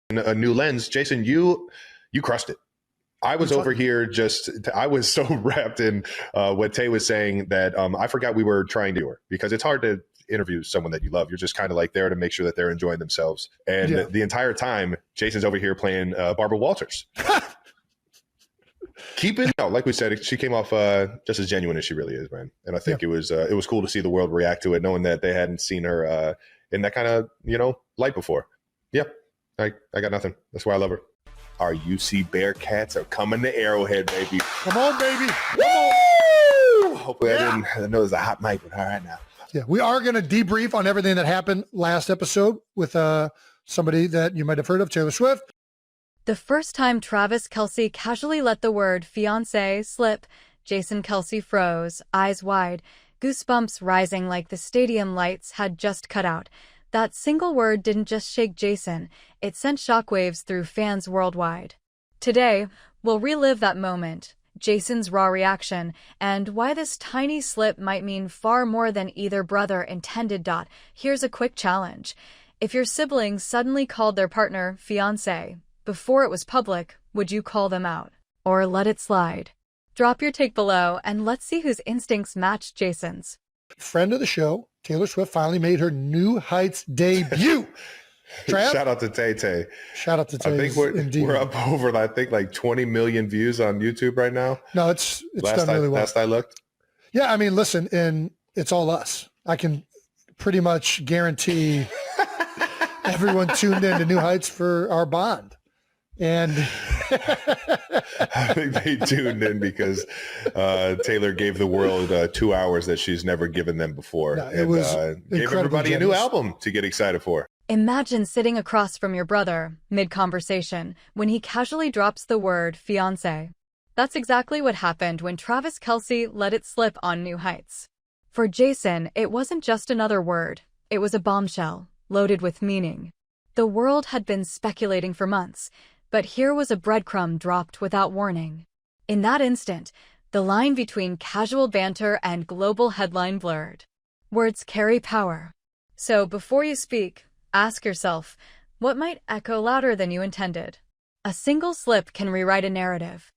a new lens. Jason, you crushed it. I was over here I was so wrapped in what Tay was saying that I forgot we were trying to do her, because it's hard to interview someone that you love. You're just kind of like there to make sure that they're enjoying themselves. And the entire time, Jason's over here playing Barbara Walters. Like we said, she came off just as genuine as she really is, man. And I think it was cool to see the world react to it, knowing that they hadn't seen her in that kind of, light before. Yep. I got nothing. That's why I love her. Our UC Bearcats are coming to Arrowhead, baby. Come on, baby. Woo! Hopefully I know there's a hot mic with her right now. Yeah, we are going to debrief on everything that happened last episode with somebody that you might have heard of, Taylor Swift. The first time Travis Kelce casually let the word fiancé slip, Jason Kelce froze, eyes wide, goosebumps rising like the stadium lights had just cut out. That single word didn't just shake Jason, it sent shockwaves through fans worldwide. Today, we'll relive that moment, Jason's raw reaction, and why this tiny slip might mean far more than either brother intended. Here's a quick challenge. If your siblings suddenly called their partner fiancé before it was public, would you call them out? Or let it slide? Drop your take below and let's see whose instincts match Jason's. Friend of the show, Taylor Swift, finally made her New Heights debut. Shout out to Tay Tay. Shout out to Tay. I think we're up over, like 20 million views on YouTube right now. No, it's done really well. Last I looked. Yeah, I mean, listen, and it's all us. I can pretty much guarantee everyone tuned in to New Heights for our bond. And I think they tuned in because Taylor gave the world 2 hours that she's never given them before. No, it was gave everybody a new album to get excited for. Imagine sitting across from your brother, mid-conversation, when he casually drops the word fiancé. That's exactly what happened when Travis Kelce let it slip on New Heights. For Jason, it wasn't just another word. It was a bombshell, loaded with meaning. The world had been speculating for months, but here was a breadcrumb dropped without warning. In that instant, the line between casual banter and global headline blurred. Words carry power. So before you speak, ask yourself, what might echo louder than you intended? A single slip can rewrite a narrative.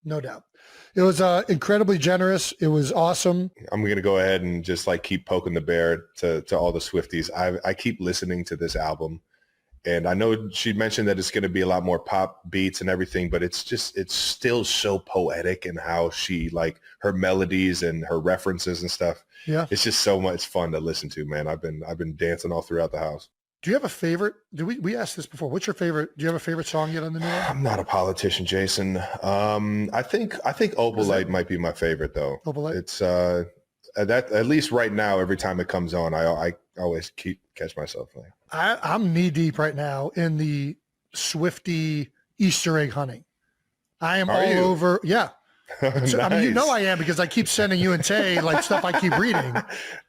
No doubt. It was incredibly generous. It was awesome. I'm going to go ahead and just keep poking the bear to all the Swifties. I keep listening to this album. And I know she mentioned that it's going to be a lot more pop beats and everything, but it's still so poetic in how she, her melodies and her references and stuff. Yeah. It's just so much fun to listen to, man. I've been dancing all throughout the house. Do you have a favorite? We asked this before. What's your favorite? Do you have a favorite song yet on the new album? I'm not a politician, Jason. I think Opalite might be my favorite though. Opalite? It's that at least right now, every time it comes on, I always catch myself like, I'm knee deep right now in the Swiftie Easter egg hunting. I am over. Yeah. Nice. I mean, I am, because I keep sending you and Tay stuff I keep reading.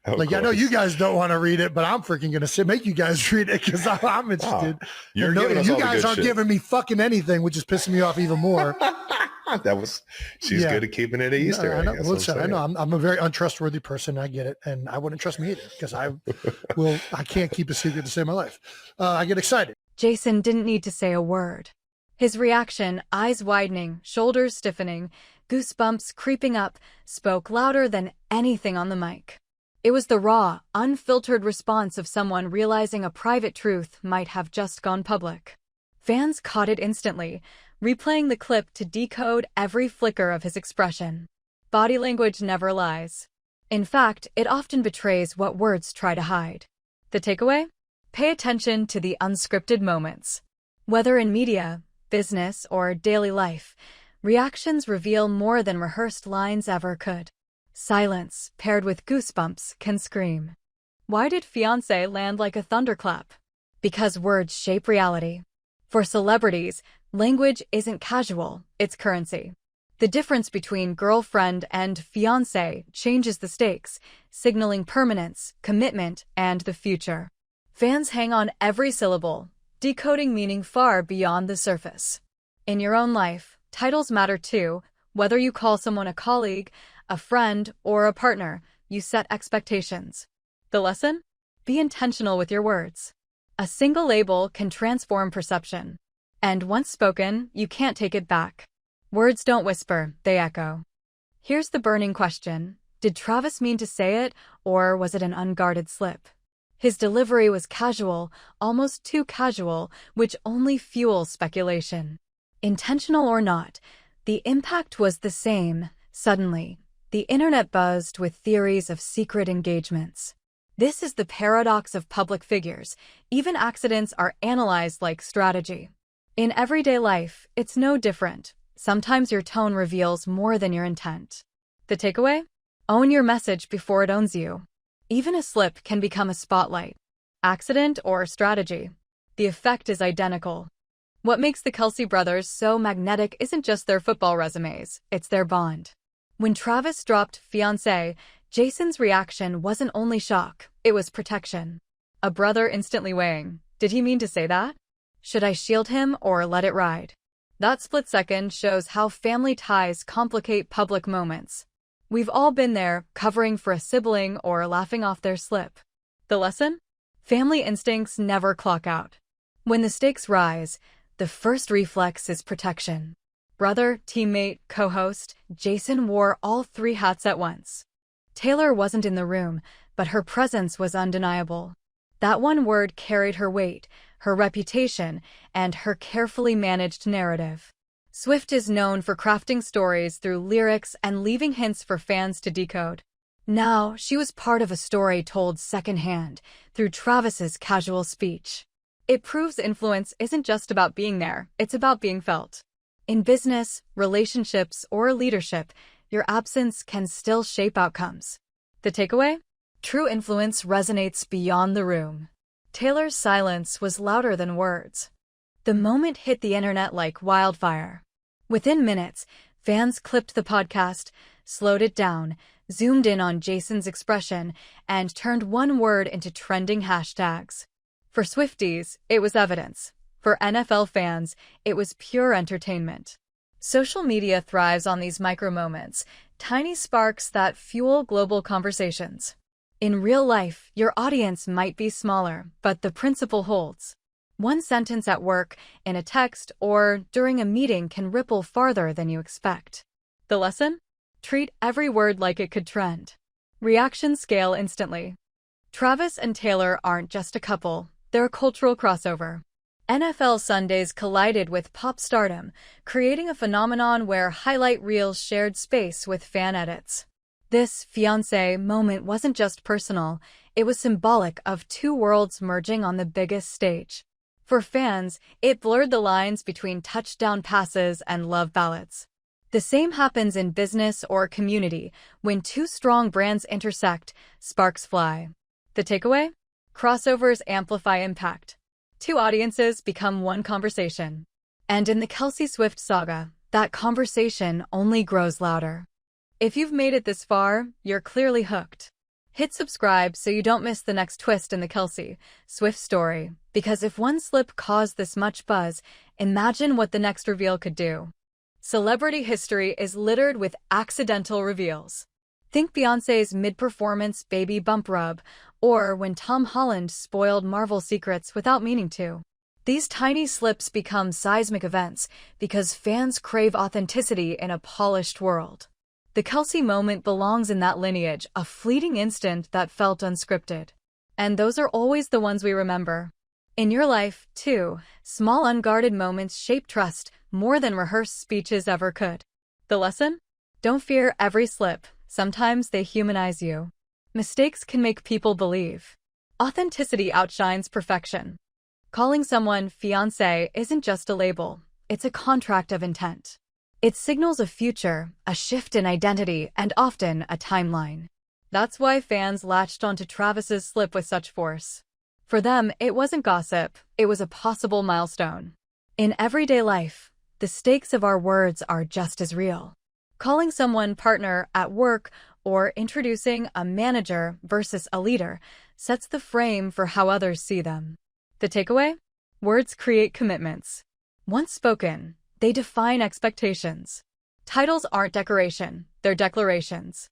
I know you guys don't want to read it, but I'm freaking going to make you guys read it because I'm interested. You guys aren't giving me fucking anything, which is pissing me off even more. She's good at keeping it an Easter egg. I know. I'm a very untrustworthy person. I get it. And I wouldn't trust me either because I can't keep a secret to save my life. I get excited. Jason didn't need to say a word. His reaction, eyes widening, shoulders stiffening, goosebumps creeping up, spoke louder than anything on the mic. It was the raw, unfiltered response of someone realizing a private truth might have just gone public. Fans caught it instantly, replaying the clip to decode every flicker of his expression. Body language never lies. In fact, it often betrays what words try to hide. The takeaway? Pay attention to the unscripted moments. Whether in media, business, or daily life, reactions reveal more than rehearsed lines ever could. Silence, paired with goosebumps, can scream. Why did fiancé land like a thunderclap? Because words shape reality. For celebrities, language isn't casual, it's currency. The difference between girlfriend and fiancé changes the stakes, signaling permanence, commitment, and the future. Fans hang on every syllable, decoding meaning far beyond the surface. In your own life, titles matter too. Whether you call someone a colleague, a friend, or a partner, you set expectations. The lesson? Be intentional with your words. A single label can transform perception. And once spoken, you can't take it back. Words don't whisper, they echo. Here's the burning question. Did Travis mean to say it, or was it an unguarded slip? His delivery was casual, almost too casual, which only fuels speculation. Intentional or not, the impact was the same. Suddenly, the internet buzzed with theories of secret engagements. This is the paradox of public figures. Even accidents are analyzed like strategy. In everyday life, it's no different. Sometimes your tone reveals more than your intent. The takeaway? Own your message before it owns you. Even a slip can become a spotlight. Accident or strategy, the effect is identical. What makes the Kelce brothers so magnetic isn't just their football resumes, it's their bond. When Travis dropped fiancée, Jason's reaction wasn't only shock, it was protection. A brother instantly weighing, did he mean to say that? Should I shield him or let it ride? That split second shows how family ties complicate public moments. We've all been there, covering for a sibling or laughing off their slip. The lesson? Family instincts never clock out. When the stakes rise, the first reflex is protection. Brother, teammate, co-host, Jason wore all three hats at once. Taylor wasn't in the room, but her presence was undeniable. That one word carried her weight, her reputation, and her carefully managed narrative. Swift is known for crafting stories through lyrics and leaving hints for fans to decode. Now, she was part of a story told secondhand, through Travis's casual speech. It proves influence isn't just about being there, it's about being felt. In business, relationships, or leadership, your absence can still shape outcomes. The takeaway? True influence resonates beyond the room. Taylor's silence was louder than words. The moment hit the internet like wildfire. Within minutes, fans clipped the podcast, slowed it down, zoomed in on Jason's expression, and turned one word into trending hashtags. For Swifties, it was evidence. For NFL fans, it was pure entertainment. Social media thrives on these micro-moments, tiny sparks that fuel global conversations. In real life, your audience might be smaller, but the principle holds. One sentence at work, in a text, or during a meeting can ripple farther than you expect. The lesson? Treat every word like it could trend. Reactions scale instantly. Travis and Taylor aren't just a couple, they're a cultural crossover. NFL Sundays collided with pop stardom, creating a phenomenon where highlight reels shared space with fan edits. This fiancé moment wasn't just personal, it was symbolic of two worlds merging on the biggest stage. For fans, it blurred the lines between touchdown passes and love ballads. The same happens in business or community. When two strong brands intersect, sparks fly. The takeaway? Crossovers amplify impact. Two audiences become one conversation. And in the Kelce-Swift saga, that conversation only grows louder. If you've made it this far, you're clearly hooked. Hit subscribe so you don't miss the next twist in the Kelce-Swift story, because if one slip caused this much buzz, imagine what the next reveal could do. Celebrity history is littered with accidental reveals. Think Beyoncé's mid-performance baby bump rub, or when Tom Holland spoiled Marvel secrets without meaning to. These tiny slips become seismic events because fans crave authenticity in a polished world. The Kelce moment belongs in that lineage, a fleeting instant that felt unscripted. And those are always the ones we remember. In your life, too, small unguarded moments shape trust more than rehearsed speeches ever could. The lesson? Don't fear every slip. Sometimes they humanize you. Mistakes can make people believe. Authenticity outshines perfection. Calling someone fiancé isn't just a label, it's a contract of intent. It signals a future, a shift in identity, and often a timeline. That's why fans latched onto Travis's slip with such force. For them, it wasn't gossip, it was a possible milestone. In everyday life, the stakes of our words are just as real. Calling someone partner at work or introducing a manager versus a leader sets the frame for how others see them. The takeaway? Words create commitments. Once spoken, they define expectations. Titles aren't decoration, they're declarations.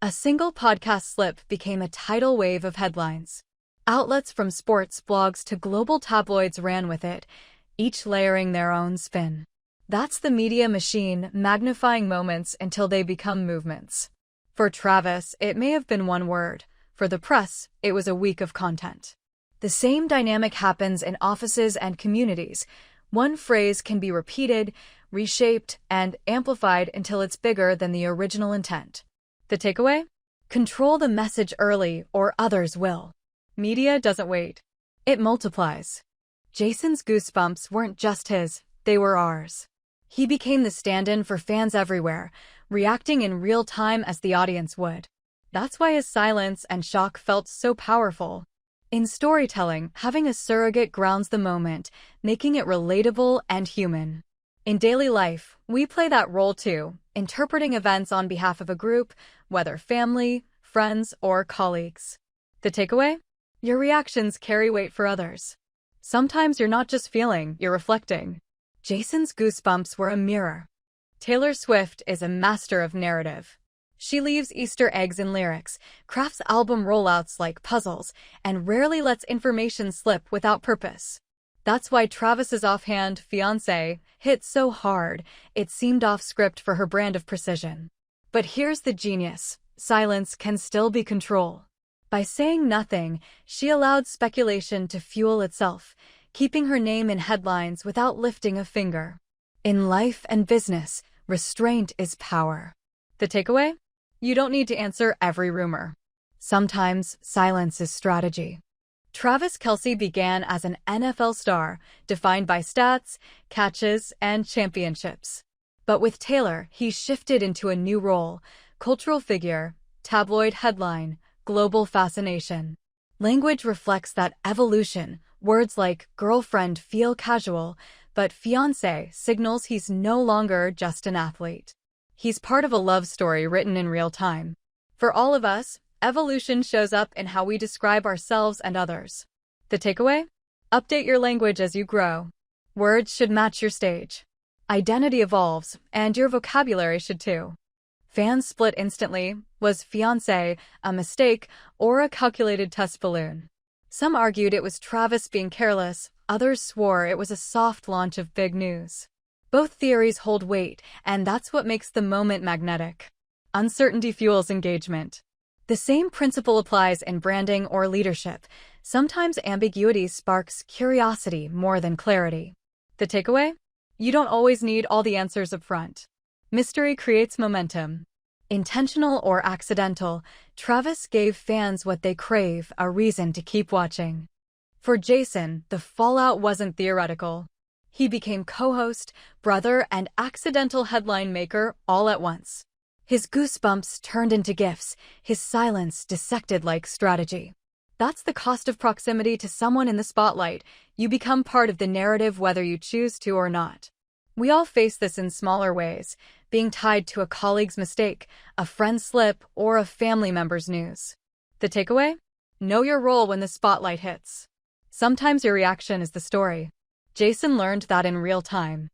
A single podcast slip became a tidal wave of headlines. Outlets from sports blogs to global tabloids ran with it, each layering their own spin. That's the media machine magnifying moments until they become movements. For Travis, it may have been one word. For the press, it was a week of content. The same dynamic happens in offices and communities. One phrase can be repeated, reshaped, and amplified until it's bigger than the original intent. The takeaway? Control the message early, or others will. Media doesn't wait. It multiplies. Jason's goosebumps weren't just his, they were ours. He became the stand-in for fans everywhere, reacting in real time as the audience would. That's why his silence and shock felt so powerful. In storytelling, having a surrogate grounds the moment, making it relatable and human. In daily life, we play that role too, interpreting events on behalf of a group, whether family, friends, or colleagues. The takeaway? Your reactions carry weight for others. Sometimes you're not just feeling, you're reflecting. Jason's goosebumps were a mirror. Taylor Swift is a master of narrative. She leaves Easter eggs in lyrics, crafts album rollouts like puzzles, and rarely lets information slip without purpose. That's why Travis's offhand fiancée hit so hard, it seemed off script for her brand of precision. But here's the genius: silence can still be control. By saying nothing, she allowed speculation to fuel itself, keeping her name in headlines without lifting a finger. In life and business, restraint is power. The takeaway? You don't need to answer every rumor. Sometimes silence is strategy. Travis Kelce began as an NFL star, defined by stats, catches, and championships. But with Taylor, he shifted into a new role: cultural figure, tabloid headline, global fascination. Language reflects that evolution. Words like girlfriend feel casual, but fiancé signals he's no longer just an athlete. He's part of a love story written in real time. For all of us, evolution shows up in how we describe ourselves and others. The takeaway? Update your language as you grow. Words should match your stage. Identity evolves, and your vocabulary should too. Fans split instantly. Was fiancé a mistake or a calculated test balloon? Some argued it was Travis being careless, others swore it was a soft launch of big news. Both theories hold weight, and that's what makes the moment magnetic. Uncertainty fuels engagement. The same principle applies in branding or leadership. Sometimes ambiguity sparks curiosity more than clarity. The takeaway? You don't always need all the answers up front. Mystery creates momentum. Intentional or accidental, Travis gave fans what they crave, a reason to keep watching. For Jason, the fallout wasn't theoretical. He became co-host, brother, and accidental headline maker all at once. His goosebumps turned into gifts, his silence dissected like strategy. That's the cost of proximity to someone in the spotlight. You become part of the narrative whether you choose to or not. We all face this in smaller ways, being tied to a colleague's mistake, a friend's slip, or a family member's news. The takeaway? Know your role when the spotlight hits. Sometimes your reaction is the story. Jason learned that in real time.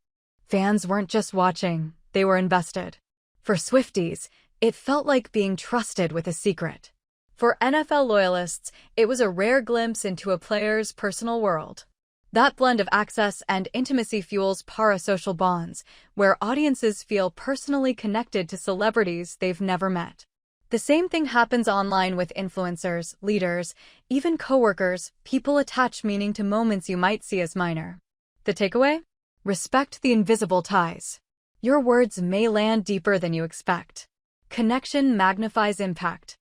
Fans weren't just watching, they were invested. For Swifties, it felt like being trusted with a secret. For NFL loyalists, it was a rare glimpse into a player's personal world. That blend of access and intimacy fuels parasocial bonds, where audiences feel personally connected to celebrities they've never met. The same thing happens online with influencers, leaders, even coworkers. People attach meaning to moments you might see as minor. The takeaway? Respect the invisible ties. Your words may land deeper than you expect. Connection magnifies impact.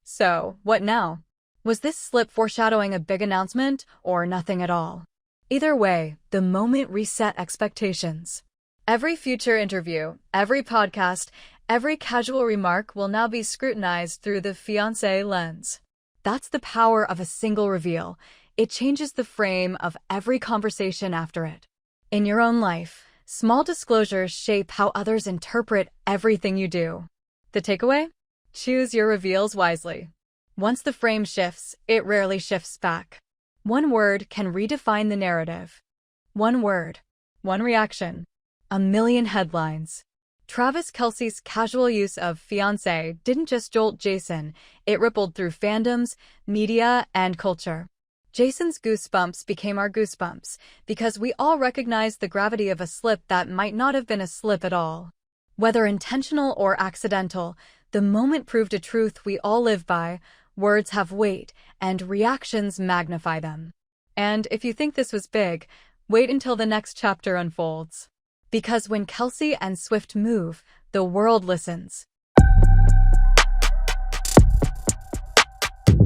So, what now? Was this slip foreshadowing a big announcement, or nothing at all? Either way, the moment reset expectations. Every future interview, every podcast, every casual remark will now be scrutinized through the fiancé lens. That's the power of a single reveal. It changes the frame of every conversation after it. In your own life, small disclosures shape how others interpret everything you do. The takeaway? Choose your reveals wisely. Once the frame shifts, it rarely shifts back. One word can redefine the narrative. One word, one reaction, a million headlines. Travis Kelce's casual use of fiancé didn't just jolt Jason, it rippled through fandoms, media, and culture. Jason's goosebumps became our goosebumps because we all recognized the gravity of a slip that might not have been a slip at all. Whether intentional or accidental, the moment proved a truth we all live by: words have weight, and reactions magnify them. And if you think this was big, wait until the next chapter unfolds. Because when Kelce and Swift move, the world listens.